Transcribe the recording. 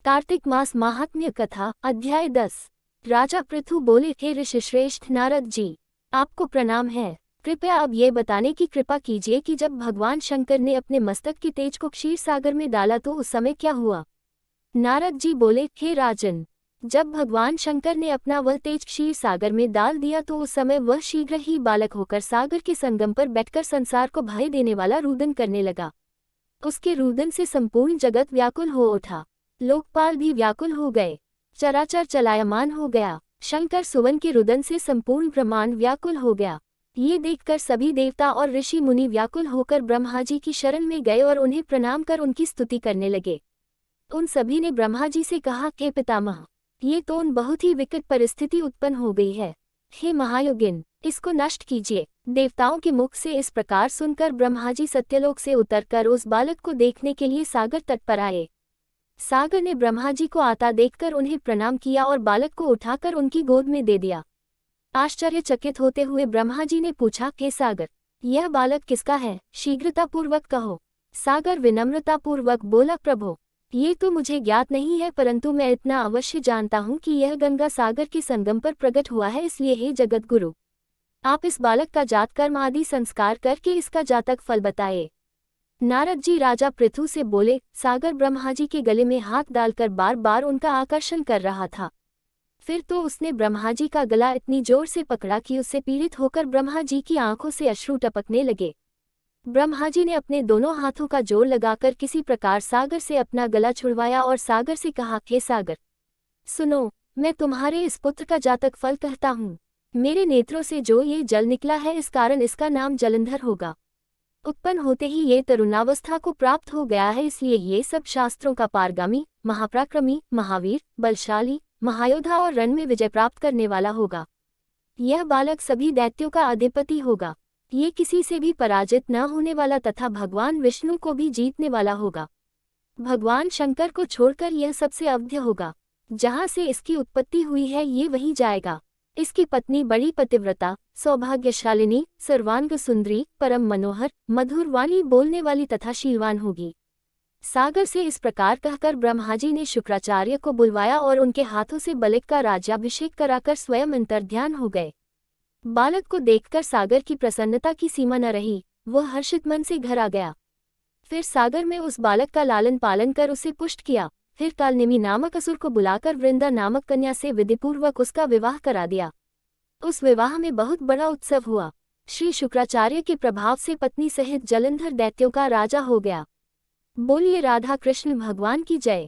कार्तिक मास महात्म्य कथा अध्याय 10। राजा पृथु बोले, हे ऋषिश्रेष्ठ नारद जी, आपको प्रणाम है। कृपया अब ये बताने की कृपा कीजिए कि जब भगवान शंकर ने अपने मस्तक की तेज को क्षीर सागर में डाला तो उस समय क्या हुआ। नारद जी बोले, हे राजन, जब भगवान शंकर ने अपना वह तेज क्षीर सागर में डाल दिया तो उस समय वह शीघ्र ही बालक होकर सागर के संगम पर बैठकर संसार को भय देने वाला रुदन करने लगा। उसके रुदन से संपूर्ण जगत व्याकुल हो उठा, लोकपाल भी व्याकुल हो गए, चराचर चलायमान हो गया। शंकर सुवन के रुदन से संपूर्ण ब्रह्मांड व्याकुल हो गया। ये देखकर सभी देवता और ऋषि मुनि व्याकुल होकर ब्रह्मा जी की शरण में गए और उन्हें प्रणाम कर उनकी स्तुति करने लगे। उन सभी ने ब्रह्मा जी से कहा, हे पितामह, ये तो उन बहुत ही विकट परिस्थिति उत्पन्न हो गई है। हे महायोगिन, इसको नष्ट कीजिए। देवताओं के मुख से इस प्रकार सुनकर ब्रह्मा जी सत्यलोक से उतरकर उस बालक को देखने के लिए सागर तट पर आए। सागर ने ब्रह्मा जी को आता देखकर उन्हें प्रणाम किया और बालक को उठाकर उनकी गोद में दे दिया। आश्चर्यचकित होते हुए ब्रह्मा जी ने पूछा, हे सागर, यह बालक किसका है, शीघ्रतापूर्वक कहो। सागर विनम्रतापूर्वक बोला, प्रभो, ये तो मुझे ज्ञात नहीं है, परंतु मैं इतना अवश्य जानता हूँ कि यह गंगा सागर के संगम पर प्रकट हुआ है। इसलिए हे जगत गुरु, आप इस बालक का जात कर्म आदि संस्कार करके इसका जातक फल बताए। नारद जी राजा पृथु से बोले, सागर ब्रह्मा जी के गले में हाथ डालकर बार बार उनका आकर्षण कर रहा था। फिर तो उसने ब्रह्मा जी का गला इतनी जोर से पकड़ा कि उससे पीड़ित होकर ब्रह्मा जी की आंखों से अश्रु टपकने लगे। ब्रह्मा जी ने अपने दोनों हाथों का जोर लगाकर किसी प्रकार सागर से अपना गला छुड़वाया और सागर से कहा, हे सागर, सुनो, मैं तुम्हारे इस पुत्र का जातक फल कहता हूँ। मेरे नेत्रों से जो ये जल निकला है, इस कारण इसका नाम जलंधर होगा। उत्पन्न होते ही ये तरुणावस्था को प्राप्त हो गया है, इसलिए ये सब शास्त्रों का पारगामी, महापराक्रमी, महावीर, बलशाली, महायोद्धा और रण में विजय प्राप्त करने वाला होगा। यह बालक सभी दैत्यों का अधिपति होगा। ये किसी से भी पराजित न होने वाला तथा भगवान विष्णु को भी जीतने वाला होगा। भगवान शंकर को छोड़कर यह सबसे अवध्य होगा। जहाँ से इसकी उत्पत्ति हुई है ये वहीं जाएगा। इसकी पत्नी बड़ी पतिव्रता, सौभाग्यशालिनी, सर्वांग सुंदरी, परम मनोहर, मधुर वाणी बोलने वाली तथा शीलवान होगी। सागर से इस प्रकार कहकर ब्रह्मा जी ने शुक्राचार्य को बुलवाया और उनके हाथों से बालक का राज्याभिषेक कराकर स्वयं अंतर्ध्यान हो गए। बालक को देखकर सागर की प्रसन्नता की सीमा न रही, वह हर्षित मन से घर आ गया। फिर सागर में उस बालक का लालन पालन कर उसे पुष्ट किया। फिर कालनेमी नामक असुर को बुलाकर वृंदा नामक कन्या से विधिपूर्वक उसका विवाह करा दिया। उस विवाह में बहुत बड़ा उत्सव हुआ। श्री शुक्राचार्य के प्रभाव से पत्नी सहित जलंधर दैत्यों का राजा हो गया। बोलिए राधा कृष्ण भगवान की जय।